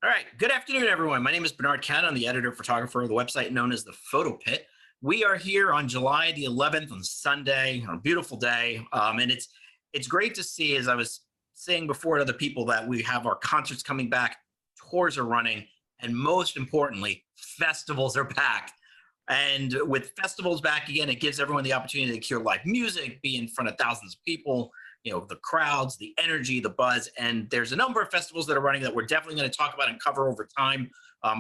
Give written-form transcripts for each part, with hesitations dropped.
All right. Good afternoon, everyone. My name is Bernard Cat. I'm the editor photographer of the website known as the Photo Pit. We are here on July the 11th on Sunday, on a beautiful day, and it's great to see. As I was saying before to other people, that we have our concerts coming back, tours are running, and most importantly, festivals are back. And with festivals back again, it gives everyone the opportunity to hear live music, be in front of thousands of people, the crowds, the energy, the buzz. And there's a number of festivals that are running that we're definitely going to talk about and cover over time,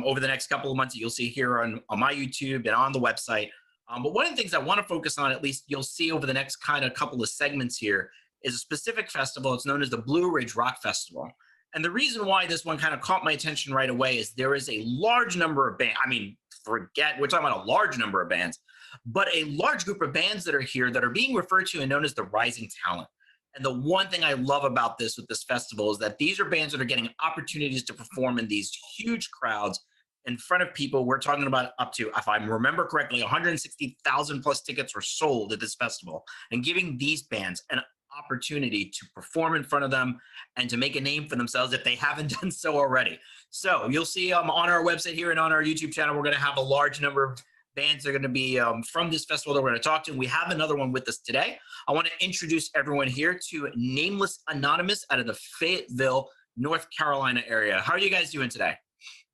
over the next couple of months that you'll see here on my YouTube and on the website. But one of the things I want to focus on, at least you'll see over the next kind of couple of segments here, is a specific festival. It's known as the Blue Ridge Rock Festival. And the reason why this one kind of caught my attention right away is there is a large number of bands. I mean, we're talking about a large number of bands, but a large group of bands that are here that are being referred to and known as the rising talent. And the one thing I love about this with this festival is that these are bands that are getting opportunities to perform in these huge crowds in front of people. We're talking about up to, if I remember correctly, 160,000 plus tickets were sold at this festival, and giving these bands an opportunity to perform in front of them and to make a name for themselves if they haven't done so already. So you'll see on our website here and on our YouTube channel, we're going to have a large number of bands that are going to be from this festival that we're going to talk to. And we have another one with us today. I want to introduce everyone here to Nameless Anonymous out of the Fayetteville, North Carolina area. How are you guys doing today?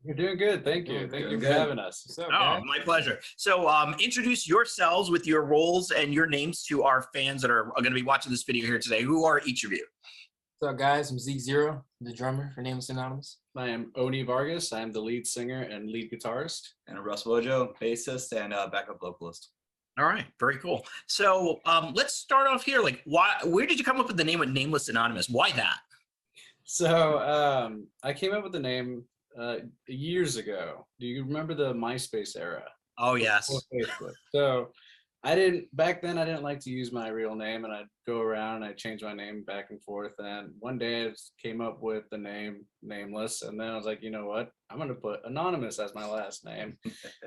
You're doing good. Thank you. Thank you for having us. What's up, guys? My pleasure. So introduce yourselves with your roles and your names to our fans that are going to be watching this video here today. Who are each of you? What's up, guys? I'm Zeke Zero, the drummer for Nameless Anonymous. I am Oni Vargas. I'm the lead singer and lead guitarist. And Russ Wojo, bassist and backup vocalist. All right, very cool. So let's start off here. Like, where did you come up with the name of Nameless Anonymous? Why that? So I came up with the name years ago. Do you remember the MySpace era? Oh, yes. Facebook. So back then I didn't like to use my real name, and I'd go around and I'd change my name back and forth. And one day I just came up with the name Nameless, and then I was like, you know what? I'm going to put Anonymous as my last name.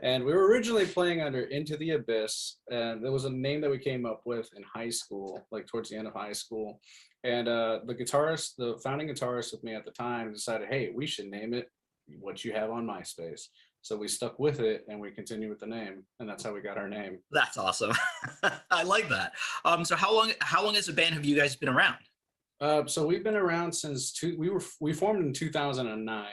And we were originally playing under Into the Abyss, and there was a name that we came up with in high school, like towards the end of high school. And the founding guitarist with me at the time decided, hey, we should name it what you have on MySpace. So we stuck with it and we continued with the name, and that's how we got our name. That's awesome. I like that. So how long as a band have you guys been around? So we've been around since we formed in 2009.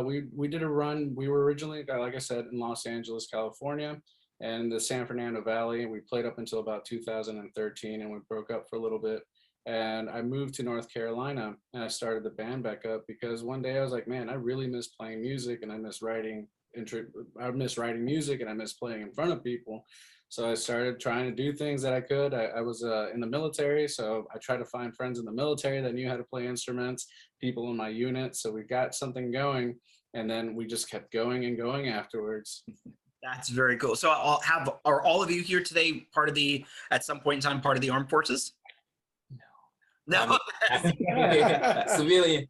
We did a run. We were originally, like I said, in Los Angeles, California, and the San Fernando Valley. We played up until about 2013, and we broke up for a little bit. And I moved to North Carolina, and I started the band back up because one day I was like, man, I really miss playing music, and I miss writing music, and I miss playing in front of people. So I started trying to do things that I could. I was in the military, so I tried to find friends in the military that knew how to play instruments, people in my unit. So we got something going, and then we just kept going and going afterwards. That's very cool. So are all of you here today at some point in time, part of the armed forces? No. Civilian.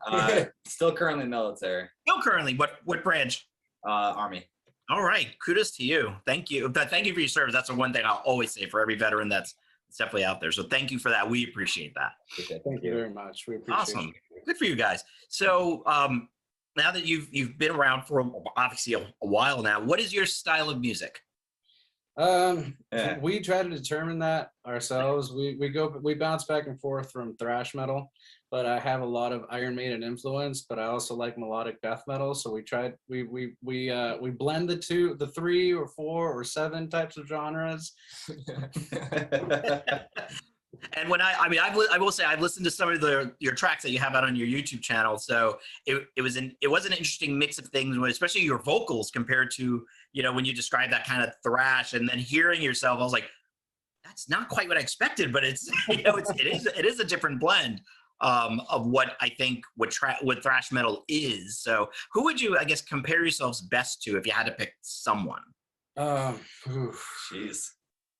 Still currently military. Still currently. What branch? Army. All right. Kudos to you. Thank you. Thank you for your service. That's the one thing I'll always say for every veteran that's definitely out there. So thank you for that. We appreciate that. Okay, thank you very much. We appreciate Awesome. it. Good for you guys. So now that you've been around for obviously a while now, what is your style of music? We try to determine that ourselves. We bounce back and forth from thrash metal, but I have a lot of Iron Maiden influence, but I also like melodic death metal. So we blend the 3 or 4 or 7 types of genres. And when I will say I've listened to some of your tracks that you have out on your YouTube channel. So it was an interesting mix of things, especially your vocals compared to, when you describe that kind of thrash, and then hearing yourself, I was like, that's not quite what I expected, but it's, it is a different blend of what I think what thrash metal is. So who would you, I guess, compare yourselves best to if you had to pick someone? Jeez.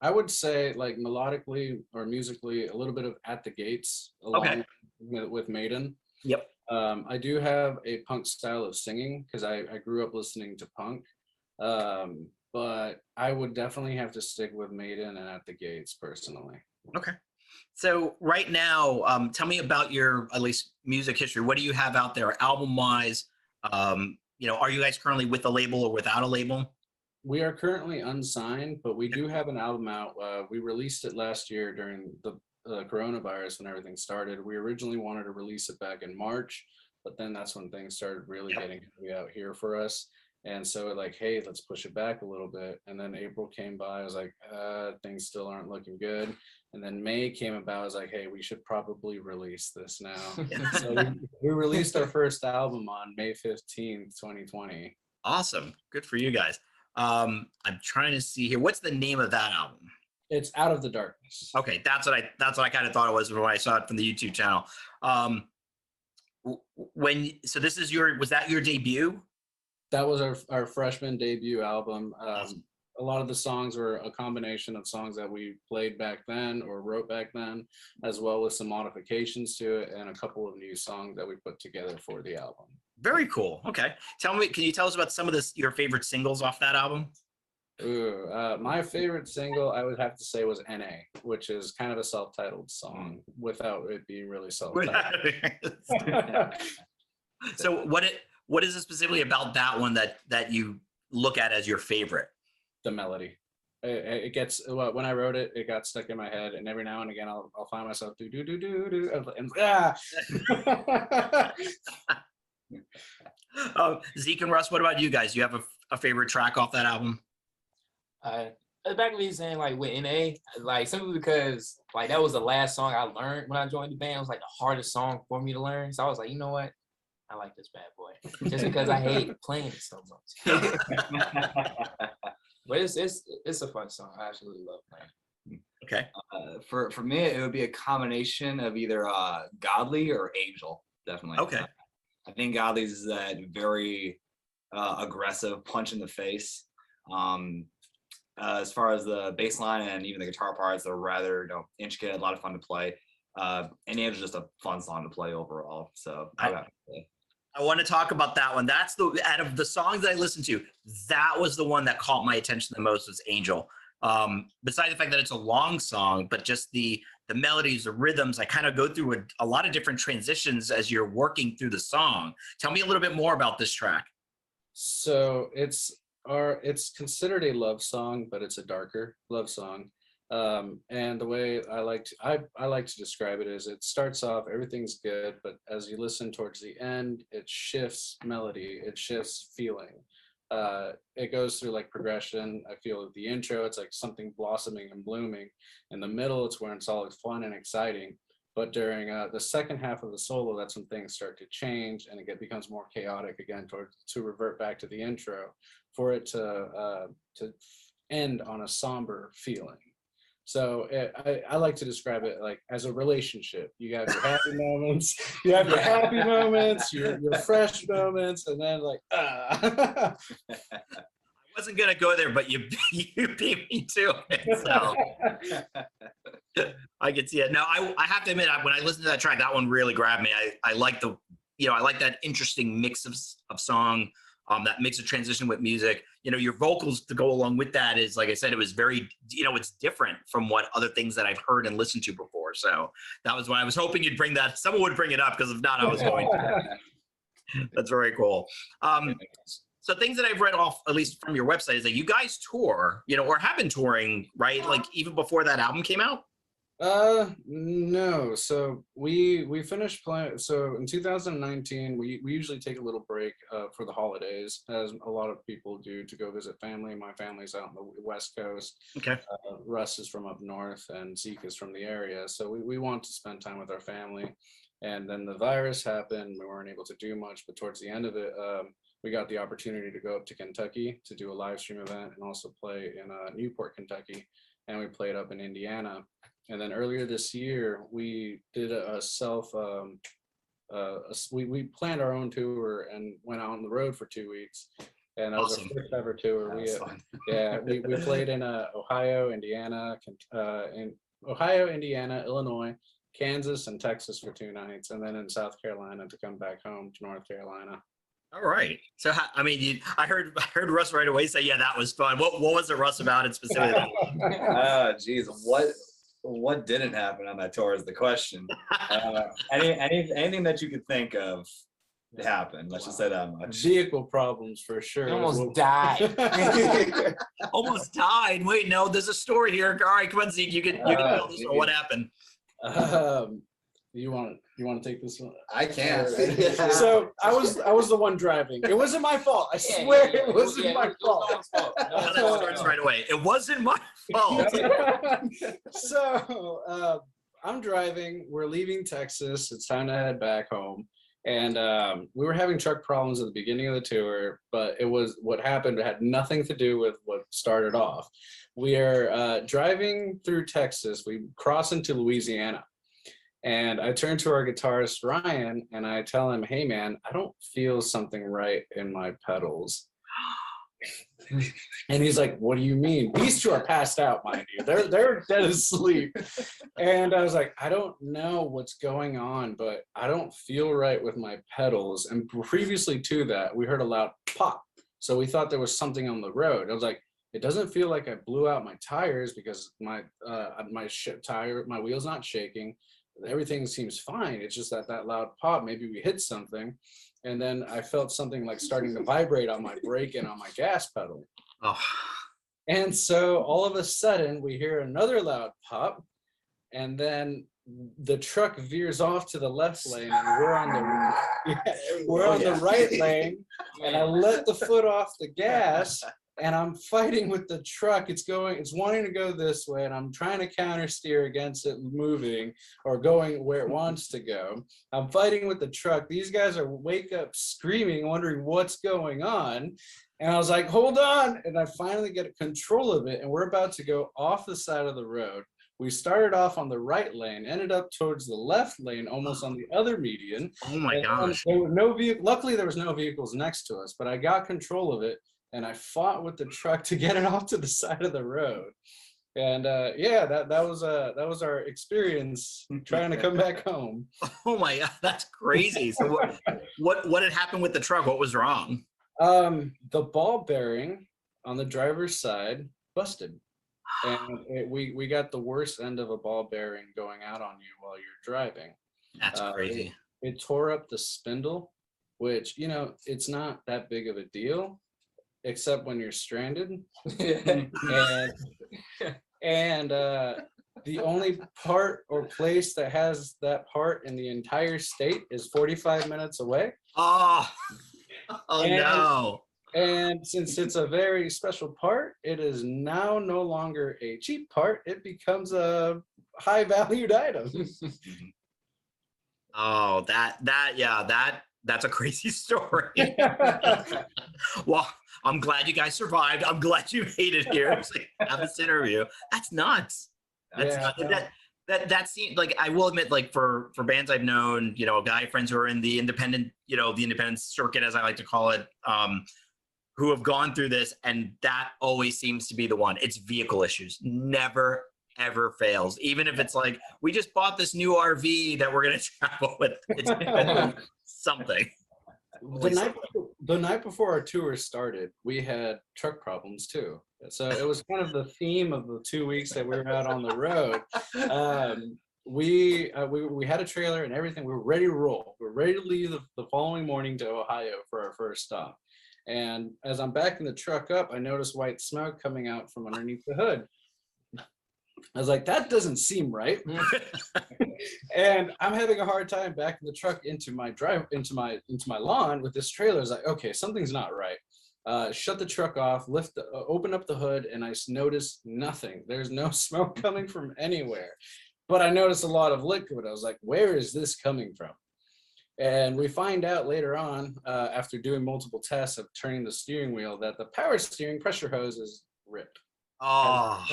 I would say, like, melodically or musically, a little bit of At the Gates along with Maiden. Yep. I do have a punk style of singing because I grew up listening to punk. But I would definitely have to stick with Maiden and At the Gates personally. Okay. So right now, tell me about your, at least, music history. What do you have out there album-wise? Are you guys currently with a label or without a label? We are currently unsigned, but we do have an album out. We released it last year during the coronavirus when everything started. We originally wanted to release it back in March, but then that's when things started really getting heavy out here for us. And so like, hey, let's push it back a little bit. And then April came by. I was like, things still aren't looking good. And then May came about. I was like, hey, we should probably release this now. So we released our first album on May 15th, 2020. Awesome. Good for you guys. I'm trying to see here. What's the name of that album? It's Out of the Darkness. Okay, that's what I kind of thought it was when I saw it from the YouTube channel. Was that your debut? That was our freshman debut album. A lot of the songs were a combination of songs that we played back then or wrote back then, as well as some modifications to it and a couple of new songs that we put together for the album. Very cool. Okay. Can you tell us about some of your favorite singles off that album? My favorite single, I would have to say, was NA, which is kind of a self-titled song without it being really self-titled. So what is it specifically about that one that you look at as your favorite? The melody. It gets, when I wrote it, it got stuck in my head, and every now and again I'll find myself do do do do do and Zeke and Russ, what about you guys? Do you have a favorite track off that album? Back me saying like with NA, like simply because like that was the last song I learned when I joined the band. It was like the hardest song for me to learn. So I was like, you know what? I like this bad boy. Just because I hate playing it so much. But it's a fun song. I absolutely love playing. Okay. For me, it would be a combination of either Godly or Angel, definitely. Okay. I think Godly is that very aggressive punch in the face. As far as the bass line and even the guitar parts, they're rather intricate, a lot of fun to play. And Angel's just a fun song to play overall. So I want to talk about that one. That's out of the songs that I listened to, that was the one that caught my attention the most, was Angel. Besides the fact that it's a long song, but just the melodies, the rhythms, I kind of go through a lot of different transitions as you're working through the song. Tell me a little bit more about this track. So it's considered a love song, but it's a darker love song. And the way I like to describe it is, it starts off, everything's good, but as you listen towards the end, it shifts melody, it shifts feeling. It goes through like progression. I feel at the intro, it's like something blossoming and blooming. In the middle, it's where it's all fun and exciting. But during the second half of the solo, that's when things start to change and it becomes more chaotic again, to revert back to the intro, for it to end on a somber feeling. So I like to describe it like as a relationship. You have your happy moments, you have your happy moments, your fresh moments, and then like I wasn't gonna go there, but you beat me to it. So I can see it. Now I have to admit, when I listened to that track, that one really grabbed me. I like I like that interesting mix of song. That makes a transition with music. Your vocals to go along with that is, like I said, it was very, it's different from what other things that I've heard and listened to before. So that was why I was hoping you'd bring that. Someone would bring it up, because if not, I was going to. That's very cool. So things that I've read off, at least from your website, is that you guys tour, or have been touring, right? Like even before that album came out? No. So we finished playing. So in 2019, we usually take a little break for the holidays, as a lot of people do, to go visit family. My family's out on the West Coast. Okay. Russ is from up north, and Zeke is from the area. So we want to spend time with our family. And then the virus happened. We weren't able to do much, but towards the end of it, we got the opportunity to go up to Kentucky to do a live stream event and also play in Newport, Kentucky. And we played up in Indiana. And then earlier this year, we did we planned our own tour and went out on the road for 2 weeks. And that was our first ever tour. We played in Ohio, Indiana, Illinois, Kansas, and Texas for 2 nights, and then in South Carolina to come back home to North Carolina. All right. So, I mean, I heard Russ right away say, yeah, that was fun. What was it, Russ, about it specifically? Oh, geez. What didn't happen on that tour is the question. Anything that you could think of, It happened. Let's just say that much. Vehicle problems for sure. He almost died. Almost died. Wait, no, there's a story here. All right, come on, Zeke. You can tell this one. What happened? You want to take this one? I can't. So I was the one driving. It wasn't my fault. I swear it wasn't my fault. That starts right away. It wasn't my fault. So I'm driving. We're leaving Texas. It's time to head back home. And we were having truck problems at the beginning of the tour, but it was what happened. It had nothing to do with what started off. We are driving through Texas. We cross into Louisiana. And I turn to our guitarist, Ryan, and I tell him, hey, man, I don't feel something right in my pedals. And he's like, what do you mean? These two are passed out, mind you. They're dead asleep. And I was like, I don't know what's going on, but I don't feel right with my pedals. And previously to that, we heard a loud pop. So we thought there was something on the road. I was like, it doesn't feel like I blew out my tires because my wheel's not shaking. Everything seems fine. It's just that loud pop. Maybe we hit something. And then I felt something like starting to vibrate on my brake and on my gas pedal. Oh. And so all of a sudden we hear another loud pop, and then the truck veers off to the left lane, and we're on the right lane. And I let the foot off the gas, and I'm fighting with the truck. It's wanting to go this way, and I'm trying to counter steer against it moving or going where it wants to go. I'm fighting with the truck. These guys are wake up screaming, wondering what's going on. And I was like, hold on. And I finally get control of it, and we're about to go off the side of the road. We started off on the right lane, ended up towards the left lane, almost on the other median. Oh my gosh. There were no luckily, there was no vehicles next to us, but I got control of it. And I fought with the truck to get it off to the side of the road. And yeah, that was our experience trying to come back home. Oh my God, that's crazy. So what had happened with the truck? What was wrong? The ball bearing on the driver's side busted. And we got the worst end of a ball bearing going out on you while you're driving. That's crazy. It tore up the spindle, which, it's not that big of a deal, except when you're stranded. And the only part or place that has that part in the entire state is 45 minutes away. Oh no. And since it's a very special part, it is now no longer a cheap part. It becomes a high valued item. Oh, that's a crazy story. Well, I'm glad you guys survived. I'm glad you made it here to have this interview. That's nuts. That's nuts. That seems like, I will admit, like for bands I've known, guy friends who are in the independent, the independent circuit, as I like to call it, who have gone through this, and that always seems to be the one. It's vehicle issues. Never ever fails. Even if it's like, we just bought this new RV that we're gonna travel with. It's something. The night before our tour started, we had truck problems too. So it was kind of the theme of the 2 weeks that we were out on the road. We had a trailer and everything. We were ready to roll. We were ready to leave the following morning to Ohio for our first stop. And as I'm backing the truck up, I noticed white smoke coming out from underneath the hood. I was like, that doesn't seem right. And I'm having a hard time backing the truck into my lawn with this trailer. I was like, okay, something's not right. Shut the truck off, open up the hood, and I noticed nothing. There's no smoke coming from anywhere. But I noticed a lot of liquid. I was like, where is this coming from? And we find out later on, after doing multiple tests of turning the steering wheel, that the power steering pressure hose is ripped. Oh.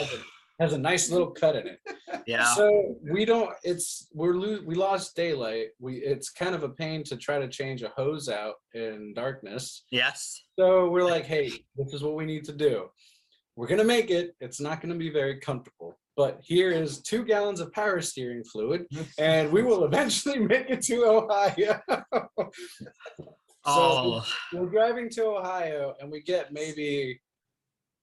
Has a nice little cut in it. Yeah. So we lost daylight. It's kind of a pain to try to change a hose out in darkness. Yes. So we're like, hey, this is what we need to do. We're gonna make it. It's not gonna be very comfortable, but here is 2 gallons of power steering fluid, and we will eventually make it to Ohio. So we're driving to Ohio, and we get maybe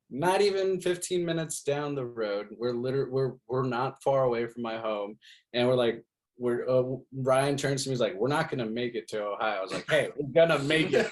not even 15 minutes down the road. We're not far away from my home, and we're like, Ryan turns to me, he's like, we're not gonna make it to Ohio. I was like, hey, we're gonna make it.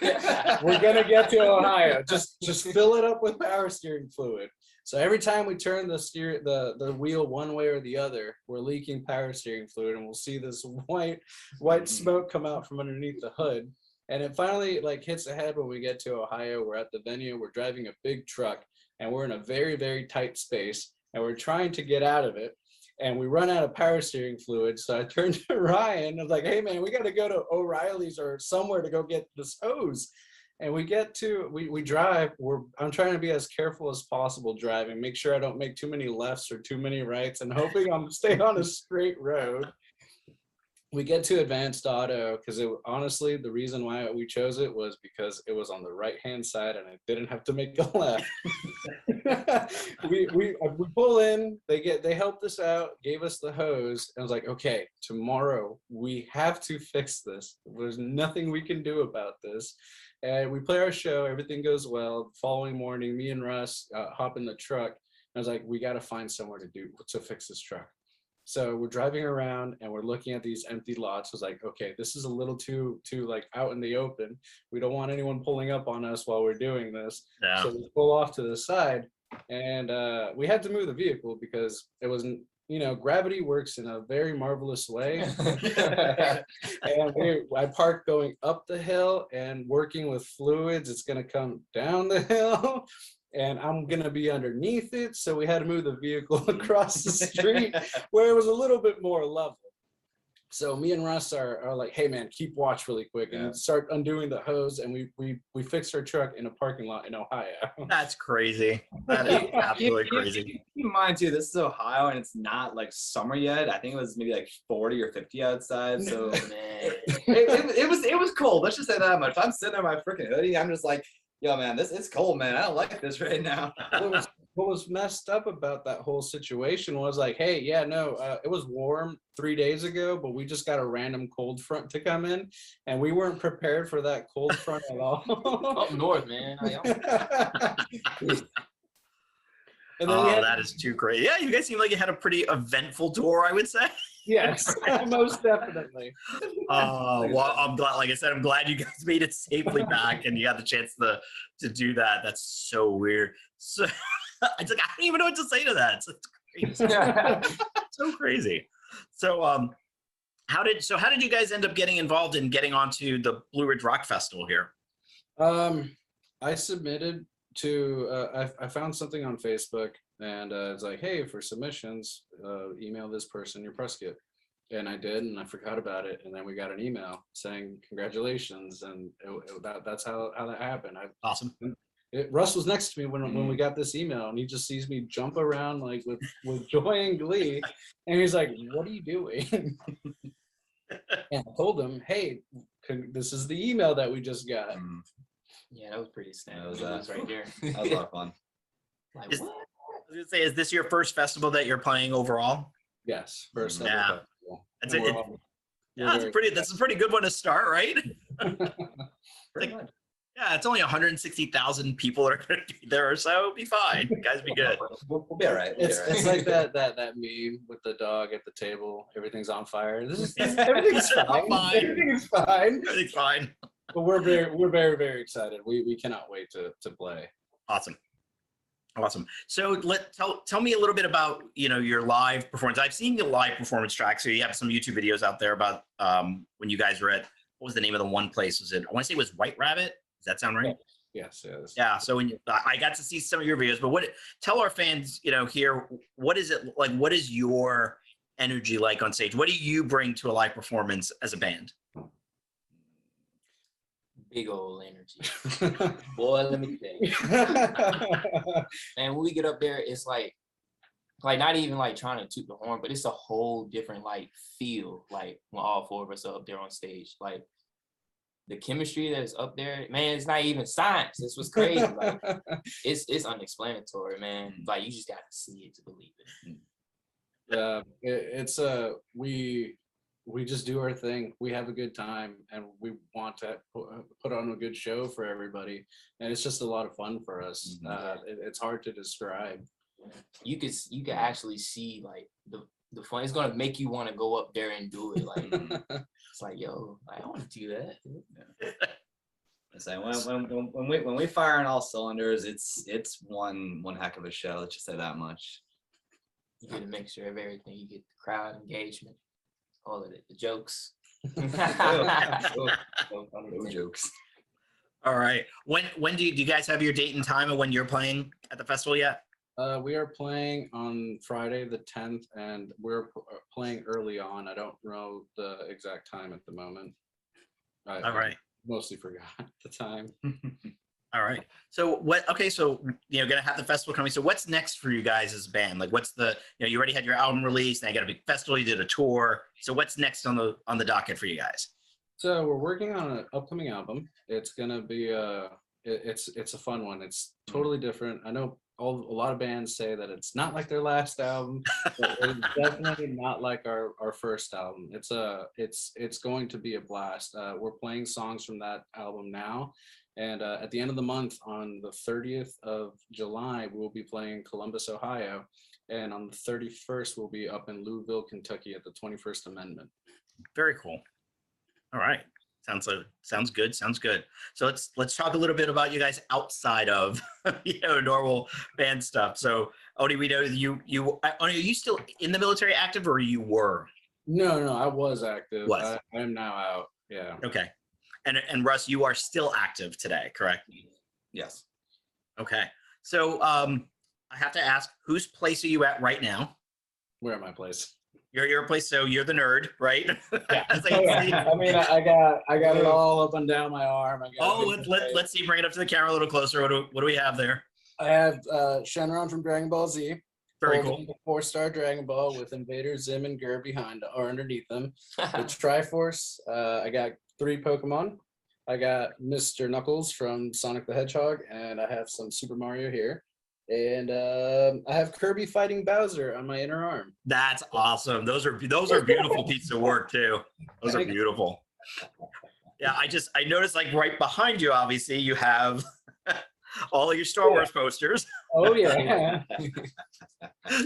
We're gonna get to Ohio. Just fill it up with power steering fluid. So every time we turn the wheel one way or the other, we're leaking power steering fluid, and we'll see this white smoke come out from underneath the hood. And it finally like hits ahead when we get to Ohio. We're at the venue. We're driving a big truck, and we're in a very, very tight space, and we're trying to get out of it. And we run out of power steering fluid. So I turned to Ryan. I was like, hey, man, we got to go to O'Reilly's or somewhere to go get this hose. And we drive. I'm trying to be as careful as possible driving, make sure I don't make too many lefts or too many rights, and hoping I'm staying on a straight road. We get to Advanced Auto because honestly, the reason why we chose it was because it was on the right-hand side and I didn't have to make a left. we pull in, they helped us out, gave us the hose, and I was like, okay, tomorrow we have to fix this. There's nothing we can do about this. And we play our show, everything goes well. The following morning, me and Russ hop in the truck. I was like, we got to find somewhere to fix this truck. So we're driving around and we're looking at these empty lots. I was like, okay, this is a little too like out in the open. We don't want anyone pulling up on us while we're doing this. Yeah. So we pull off to the side, and we had to move the vehicle because it wasn't, gravity works in a very marvelous way. And I parked going up the hill, and working with fluids, it's going to come down the hill. And I'm going to be underneath it. So we had to move the vehicle across the street where it was a little bit more level. So me and Russ are like, hey, man, keep watch really quick, and start undoing the hose. And we fixed our truck in a parking lot in Ohio. That's crazy. That is absolutely crazy. Keep in mind, too, this is Ohio, and it's not like summer yet. I think it was maybe like 40 or 50 outside. So it was cold. Let's just say that much. I'm sitting in my freaking hoodie. I'm just like, yo, man, it's cold, man. I don't like this right now. What was messed up about that whole situation was like, hey, it was warm 3 days ago, but we just got a random cold front to come in, and we weren't prepared for that cold front at all. Up north, man. That is too great. Yeah, you guys seem like you had a pretty eventful tour, I would say. Yes, most definitely. Well, I'm glad. Like I said, I'm glad you guys made it safely back, and you got the chance to do that. That's so weird. So it's like I don't even know what to say to that. It's crazy. So crazy. So how did you guys end up getting involved in getting onto the Blue Ridge Rock Festival here? I submitted to I found something on Facebook, and it's like, hey, for submissions, email this person your press kit. And I did, and I forgot about it, and then we got an email saying congratulations, and that's how that happened. Awesome. Russ was next to me when we got this email, and he just sees me jump around like with joy and glee, and he's like, what are you doing? And I told him, hey, this is the email that we just got. Yeah, that was pretty snap. That was right there. That was a lot of fun. Like, what? what? I was gonna say, is this your first festival that you're playing overall? Yes, first ever festival. That's that's a pretty good one to start, right? It's only 160,000 people are going to be there, so it'll be fine. You guys be good. We'll be all right. It's like that meme with the dog at the table. Everything's on fire. Everything's fine. Everything's fine. Everything's fine. But we're very, very excited. We cannot wait to play. Awesome. So tell me a little bit about your live performance. I've seen the live performance track. So you have some YouTube videos out there about when you guys were at, what was the name of the one place? I want to say it was White Rabbit. Does that sound right? Yes. Yeah. So when I got to see some of your videos, but tell our fans, here, what is it like? What is your energy like on stage? What do you bring to a live performance as a band? Big old energy. Boy, let me tell you. And when we get up there, it's like not even like trying to toot the horn, but it's a whole different like feel, like when all four of us are up there on stage. Like the chemistry that is up there, man, it's not even science. This was crazy. Like it's unexplanatory, man. Like you just gotta see it to believe it. We just do our thing. We have a good time, and we want to put on a good show for everybody. And it's just a lot of fun for us. It's hard to describe. You could actually see like the fun. It's gonna make you want to go up there and do it. Like it's like, yo, I want to do that. So when we fire on all cylinders, it's one heck of a show. Let's just say that much. You get a mixture of everything. You get the crowd engagement, all of it, the jokes. No jokes. All right. When do you guys have your date and time of when you're playing at the festival yet? We are playing on Friday the 10th, and we're playing early on. I don't know the exact time at the moment. All right. Mostly forgot the time. All right. So what? Okay. So gonna have the festival coming. So what's next for you guys as a band? Like, what's the you already had your album release, and you got a big festival. You did a tour. So what's next on the docket for you guys? So we're working on an upcoming album. It's gonna be it's a fun one. It's totally different. I know a lot of bands say that it's not like their last album, but it's definitely not like our first album. It's going to be a blast. We're playing songs from that album now, and at the end of the month, on the 30th of July, we'll be playing Columbus, Ohio, and on the 31st, we'll be up in Louisville, Kentucky at the 21st Amendment. Very cool. All right. Sounds good. Sounds good. So let's talk a little bit about you guys outside of normal band stuff. So Odie, we know are you still in the military active, or you were? No, I was active. I am now out. Yeah. Okay. And Russ, you are still active today, correct? Yes. Okay. So I have to ask, whose place are you at right now? We're at my place. You're your place, so you're the nerd, right? Yeah. I mean, I got it all up and down my arm. Let's see. Bring it up to the camera a little closer. What do we have there? I have Shenron from Dragon Ball Z. Very cool. The 4-star Dragon Ball with Invader, Zim, and Gur behind or underneath them. The Triforce. I got 3 Pokemon. I got Mr. Knuckles from Sonic the Hedgehog, and I have some Super Mario here. And I have Kirby fighting Bowser on my inner arm. That's awesome. Those are beautiful pieces of work too. Those are beautiful. Yeah, I noticed, like, right behind you, obviously, you have all of your Star Wars posters. Oh yeah.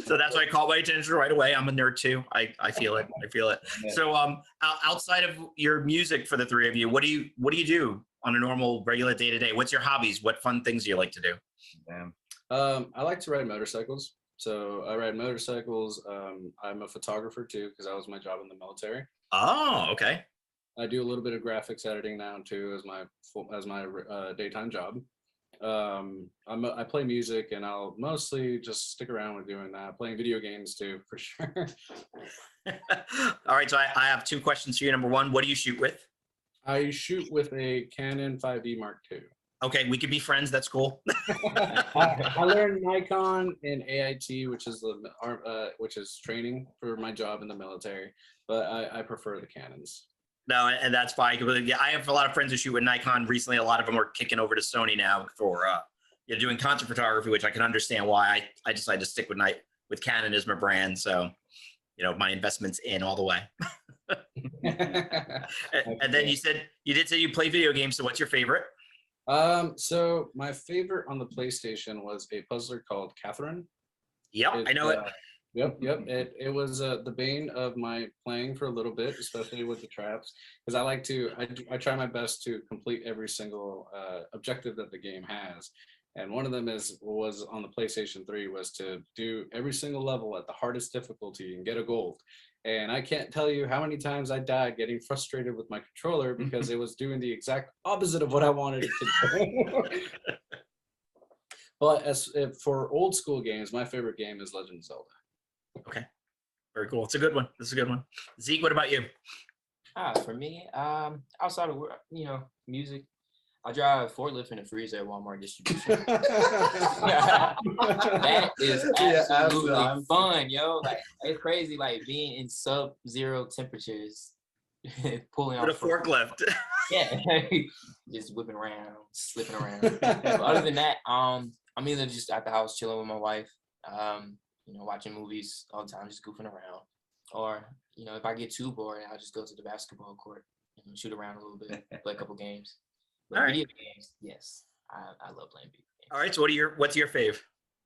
So that's why I caught my attention right away. I'm a nerd too. I feel it. So outside of your music, for the three of you, what do you do on a normal, regular day to day? What's your hobbies? What fun things do you like to do? Damn. I like to ride motorcycles. So I ride motorcycles. I'm a photographer too, because that was my job in the military. Oh, okay. I do a little bit of graphics editing now too, as my daytime job. I play music, and I'll mostly just stick around with doing that. Playing video games too, for sure. All right, so I have 2 questions for you. Number 1, what do you shoot with? I shoot with a Canon 5D Mark II. Okay, we could be friends. That's cool. I learned Nikon in AIT, which is training for my job in the military, but I prefer the Canons. No, and that's fine. Yeah, I have a lot of friends who shoot with Nikon. Recently, a lot of them are kicking over to Sony now for doing concert photography, which I can understand why. I decided to stick with Canon as my brand. So, my investment's in all the way. And then you did say you play video games. So what's your favorite? So my favorite on the PlayStation was a puzzler called Catherine. Yep, I know it. Yep. It was the bane of my playing for a little bit, especially with the traps, because I try my best to complete every single objective that the game has. And one of them was on the PlayStation 3 was to do every single level at the hardest difficulty and get a gold. And I can't tell you how many times I died getting frustrated with my controller because it was doing the exact opposite of what I wanted it to do. But for old school games, my favorite game is Legend of Zelda. Okay, very cool. It's a good one. This is a good one. Zeke, what about you? For me, outside of music, I drive forklift in a freezer at Walmart distribution. That is absolutely fun, yo. Like, it's crazy, like being in sub-zero temperatures, pulling with a forklift. Yeah, just whipping around, slipping around. But other than that, I'm either just at the house chilling with my wife, watching movies all the time, just goofing around, or if I get too bored, I'll just go to the basketball court and shoot around a little bit, play a couple games. But all right. Video games, yes, I love playing video games. All right, so what's your fave?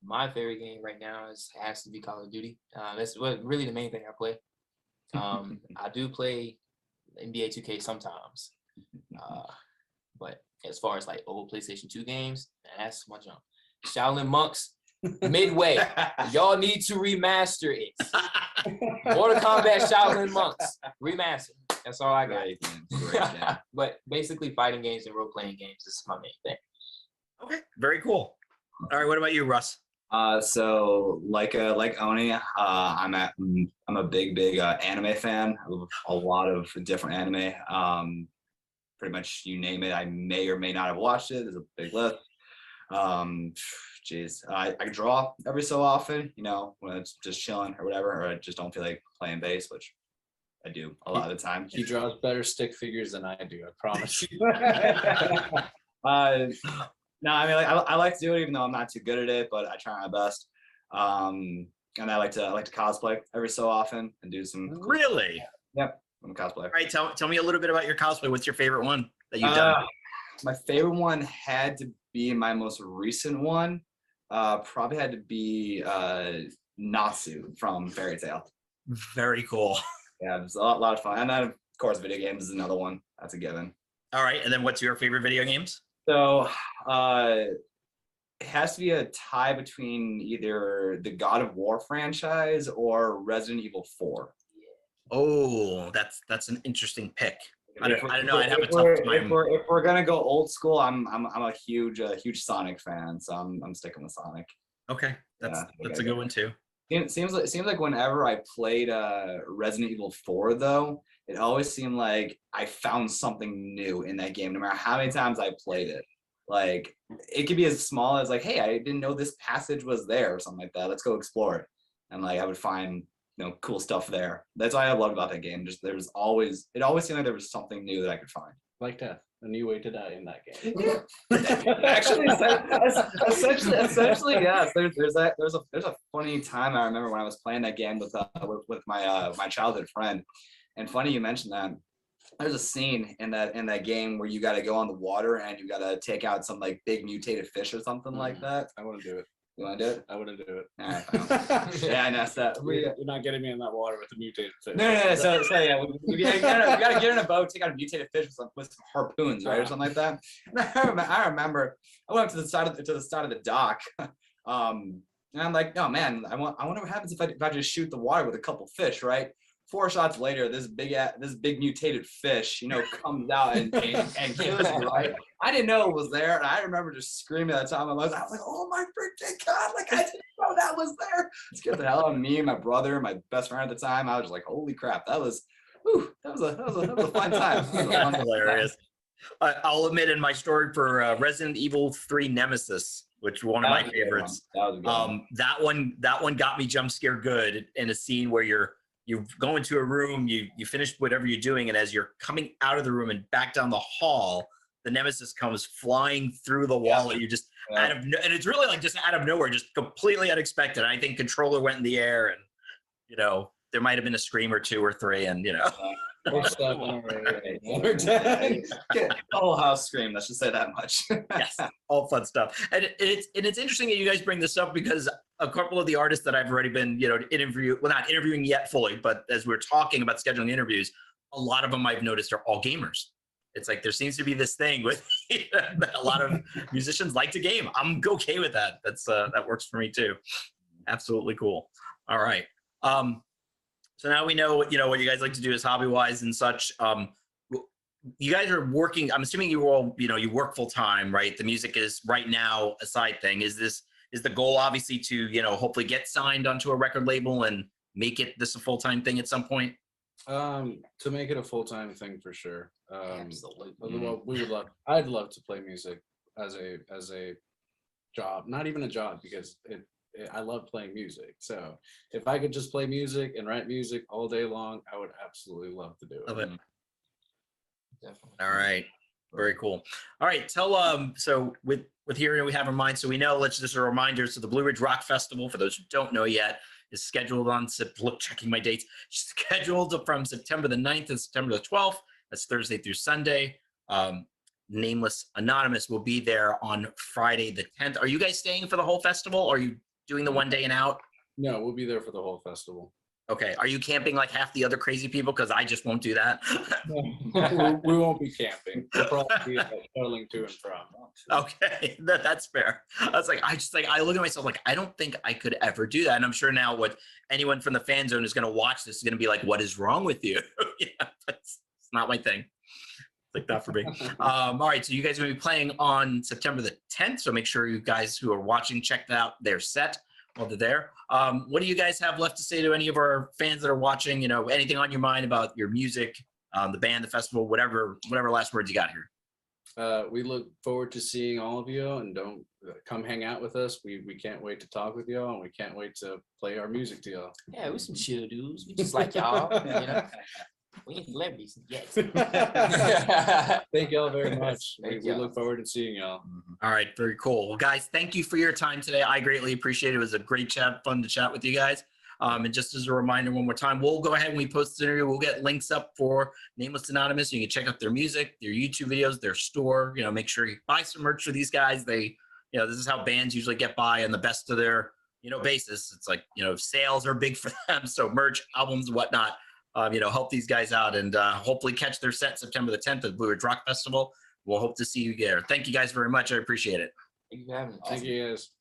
My favorite game right now has to be Call of Duty. That's really the main thing I play. I do play NBA 2K sometimes, but as far as like old PlayStation 2 games, that's my jump. Shaolin Monks, Midway, y'all need to remaster it. Mortal Kombat Shaolin Monks, remaster. That's all I got. Great game. Great game. But basically, fighting games and role-playing games is my main thing. Okay, very cool. All right, what about you, Russ? So like Oni, I'm a big anime fan. A lot of different anime. Pretty much you name it, I may or may not have watched it. There's a big list. I draw every so often, you know, when it's just chilling or whatever, or I just don't feel like playing bass, which I do a lot of the time. He draws better stick figures than I do, I promise you. No, I mean, like, I like to do it, even though I'm not too good at it, but I try my best. And I like to cosplay every so often and do some. Really? Yep, I'm a cosplayer. All right, tell me a little bit about your cosplay. What's your favorite one that you've done? My favorite one had to be my most recent one. Probably had to be Natsu from Fairy Tail. Very cool. Yeah, it was a lot of fun. And then, of course, video games is another one. That's a given. All right, and then what's your favorite video games? So it has to be a tie between either the God of War franchise or Resident Evil 4. Oh, that's an interesting pick. I don't know. I'd have a If tough time. If we're gonna go old school, I'm a huge Sonic fan, so I'm sticking with Sonic. Okay, that's a good one too. It seems like whenever I played Resident Evil 4, though, it always seemed like I found something new in that game, no matter how many times I played it. Like, it could be as small as like, hey, I didn't know this passage was there or something like that. Let's go explore it. And like, I would find, you know, cool stuff there. That's what I loved about that game. Just it always seemed like there was something new that I could find. Like death, a new way to die in that game. Actually, essentially, yes. There's a funny time I remember when I was playing that game with my childhood friend, and funny you mentioned that. There's a scene in that game where you got to go on the water and you got to take out some like big mutated fish or something like that. I want to do it. You want to do it? I wouldn't do it. All right, yeah, I know that. You're not getting me in that water with the mutated fish. No. So yeah, we gotta get in a boat, take out a mutated fish with some harpoons, right, or something like that. And I remember I went up to the side of the dock, and I'm like, no man, I wonder what happens if I just shoot the water with a couple fish, right? 4 shots later, this big mutated fish, you know, comes out and kills me, right? I didn't know it was there, and I remember just screaming at the top of my lungs. I was like, "Oh my freaking god!" Like I didn't know that was there. It scared the hell out of me and my brother, my best friend at the time. I was just like, "Holy crap!" That was a fun time. That's hilarious. I'll admit, in my story for Resident Evil 3 Nemesis, which was one of my favorites, that one got me jump scare good in a scene where you go into a room, you finish whatever you're doing, and as you're coming out of the room and back down the hall, the Nemesis comes flying through the wall at you just and it's really like just out of nowhere, just completely unexpected. I think controller went in the air, and you know there might have been a scream or 2 or 3, and you know. Whole house scream. Let's just say that much. Yes, all fun stuff. And it's interesting that you guys bring this up, because a couple of the artists that I've already been, you know, not interviewing yet fully, but as we're talking about scheduling interviews, a lot of them I've noticed are all gamers. It's like there seems to be this thing with that a lot of musicians like to game. I'm okay with that. That works for me too. Absolutely cool. All right. So now we know, you know, what you guys like to do is hobby-wise and such. You guys are working. I'm assuming you all, you know, you work full time, right? The music is right now a side thing. Is the goal obviously to, you know, hopefully get signed onto a record label and make this a full-time thing at some point? To make it a full-time thing for sure. Absolutely. Well, I'd love to play music as a job, not even a job, because I love playing music. So if I could just play music and write music all day long, I would absolutely love to do it. Love it. Definitely. All right. Very cool. All right. So with here we have in mind, so we know, let's just a reminder. So the Blue Ridge Rock Festival, for those who don't know yet, is scheduled on, checking my dates, scheduled from September the 9th to September the 12th. That's Thursday through Sunday. Nameless Anonymous will be there on Friday the 10th. Are you guys staying for the whole festival, or are you doing the one day and out? No, we'll be there for the whole festival. Okay. Are you camping like half the other crazy people? Because I just won't do that. We won't be camping. We'll probably be shuttling to and from. Okay, that's fair. I was like, I look at myself like, I don't think I could ever do that. And I'm sure now what anyone from the fan zone is going to watch this is going to be like, what is wrong with you? Yeah, it's not my thing. Like that for me. All right, so you guys are going to be playing on September the 10th. So make sure you guys who are watching check out their set while they're there. What do you guys have left to say to any of our fans that are watching? You know, anything on your mind about your music, the band, the festival, whatever last words you got here. We look forward to seeing all of you, and don't come hang out with us. We can't wait to talk with y'all, and we can't wait to play our music to y'all. Yeah, we're some chill dudes. We just like y'all. You know, we ain't celebrities yet. Thank y'all very much. We Thank y'all. look forward to seeing y'all. All right, very cool. Well, guys, thank you for your time today. I greatly appreciate it. It was a great chat, fun to chat with you guys. And just as a reminder, one more time, we'll go ahead when we post this interview, we'll get links up for Nameless Anonymous. You can check out their music, their YouTube videos, their store. You know, make sure you buy some merch for these guys. They, you know, this is how bands usually get by on the best of their, you know, basis. It's like, you know, sales are big for them. So merch, albums, whatnot. You know, help these guys out and hopefully catch their set September the 10th at the Blue Ridge Rock Festival. We'll hope to see you there. Thank you guys very much. I appreciate it. Thank you for having me. Thank you guys.